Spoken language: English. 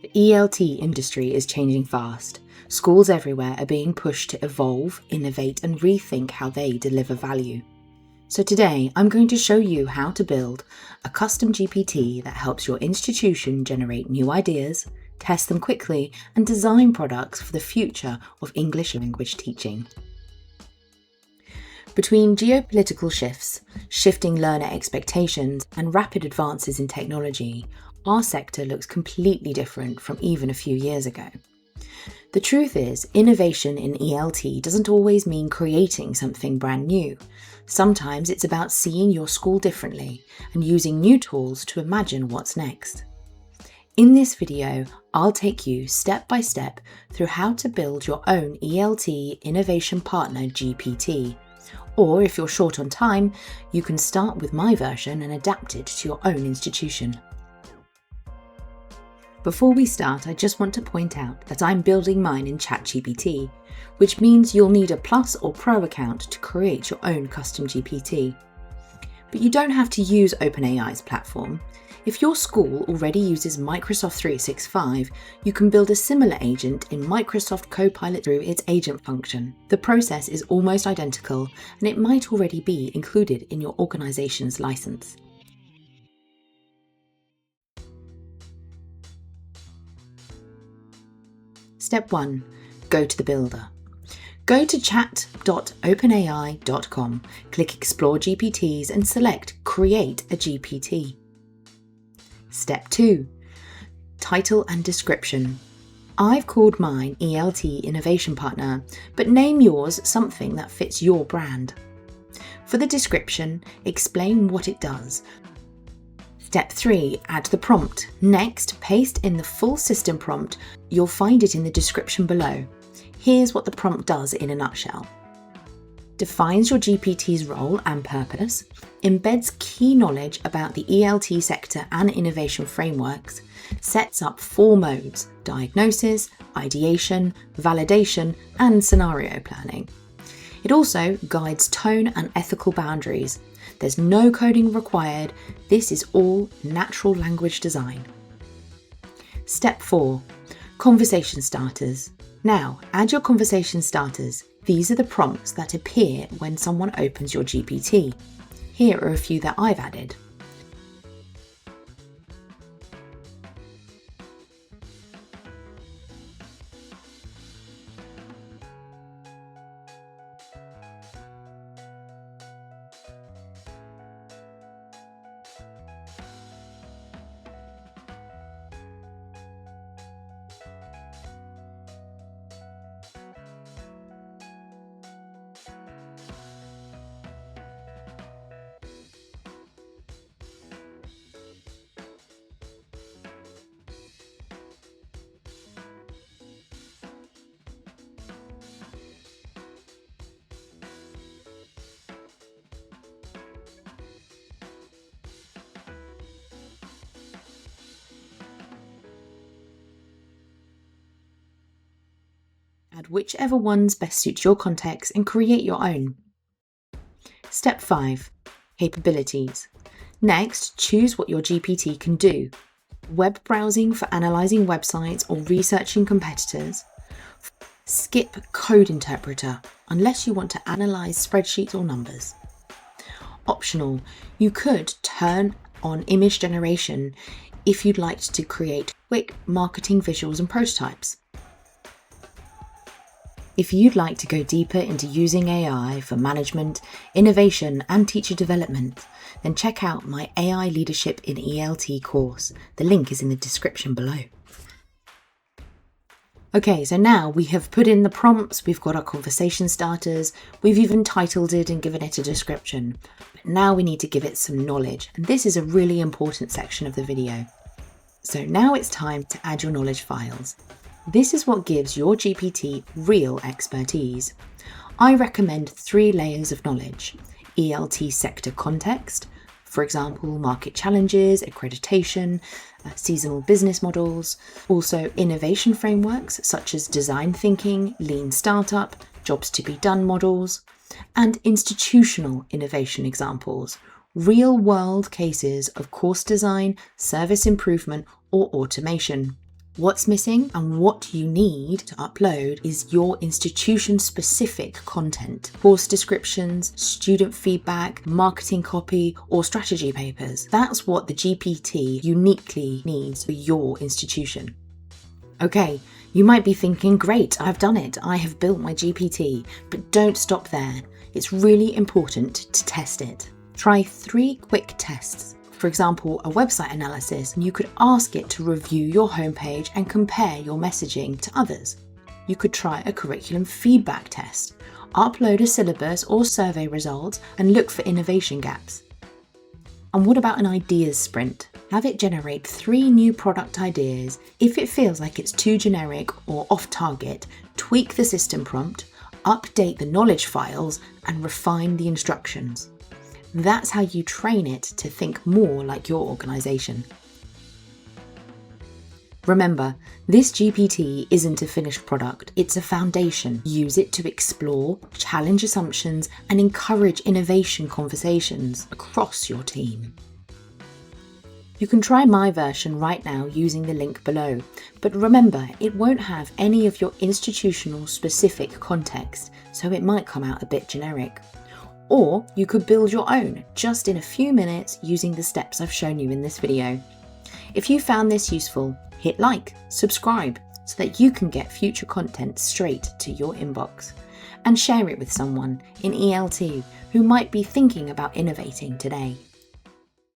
The ELT industry is changing fast. Schools everywhere are being pushed to evolve, innovate, and rethink how they deliver value. So today, I'm going to show you how to build a custom GPT that helps your institution generate new ideas, test them quickly, and design products for the future of English language teaching. Between geopolitical shifts, shifting learner expectations, and rapid advances in technology, our sector looks completely different from even a few years ago. The truth is, innovation in ELT doesn't always mean creating something brand new. Sometimes it's about seeing your school differently and using new tools to imagine what's next. In this video, I'll take you step by step through how to build your own ELT Innovation Partner GPT. Or if you're short on time, you can start with my version and adapt it to your own institution. Before we start, I just want to point out that I'm building mine in ChatGPT, which means you'll need a Plus or Pro account to create your own custom GPT. But you don't have to use OpenAI's platform. If your school already uses Microsoft 365, you can build a similar agent in Microsoft Copilot through its agent function. The process is almost identical, and it might already be included in your organization's license. Step 1. Go to the builder. Go to chat.openai.com, click Explore GPTs and select Create a GPT. Step 2. Title and description. I've called mine ELT Innovation Partner, but name yours something that fits your brand. For the description, explain what it does. Step 3. Add the prompt. Next, paste in the full system prompt. You'll find it in the description below. Here's what the prompt does in a nutshell. Defines your GPT's role and purpose, embeds key knowledge about the ELT sector and innovation frameworks, sets up 4 modes: diagnosis, ideation, validation, and scenario planning. It also guides tone and ethical boundaries. There's no coding required. This is all natural language design. Step 4. Conversation starters. Now, add your conversation starters. These are the prompts that appear when someone opens your GPT. Here are a few that I've added. Add whichever ones best suit your context and create your own. Step 5. Capabilities. Next, choose what your GPT can do. Web browsing for analysing websites or researching competitors. Skip code interpreter unless you want to analyse spreadsheets or numbers. Optional, you could turn on image generation if you'd like to create quick marketing visuals and prototypes. If you'd like to go deeper into using AI for management, innovation, and teacher development, then check out my AI Leadership in ELT course. The link is in the description below. Okay, so now we have put in the prompts, we've got our conversation starters, we've even titled it and given it a description. But now we need to give it some knowledge, and this is a really important section of the video. So now it's time to add your knowledge files. This is what gives your GPT real expertise. I recommend 3 layers of knowledge: ELT sector context, for example, market challenges, accreditation, seasonal business models, also innovation frameworks such as design thinking, lean startup, jobs to be done models, and institutional innovation examples, real-world cases of course design, service improvement, or automation. What's missing and what you need to upload is your institution-specific content. Course descriptions, student feedback, marketing copy, or strategy papers. That's what the GPT uniquely needs for your institution. Okay, you might be thinking, great, I've done it. I have built my GPT, but don't stop there. It's really important to test it. Try 3 quick tests. For example, a website analysis, and you could ask it to review your homepage and compare your messaging to others. You could try a curriculum feedback test. Upload a syllabus or survey results and look for innovation gaps. And what about an ideas sprint? Have it generate 3 new product ideas. If it feels like it's too generic or off target, tweak the system prompt, update the knowledge files, and refine the instructions. That's how you train it to think more like your organisation. Remember, this GPT isn't a finished product, it's a foundation. Use it to explore, challenge assumptions, and encourage innovation conversations across your team. You can try my version right now using the link below, but remember, it won't have any of your institutional specific context, so it might come out a bit generic. Or you could build your own just in a few minutes using the steps I've shown you in this video. If you found this useful, hit like, subscribe so that you can get future content straight to your inbox, and share it with someone in ELT who might be thinking about innovating today.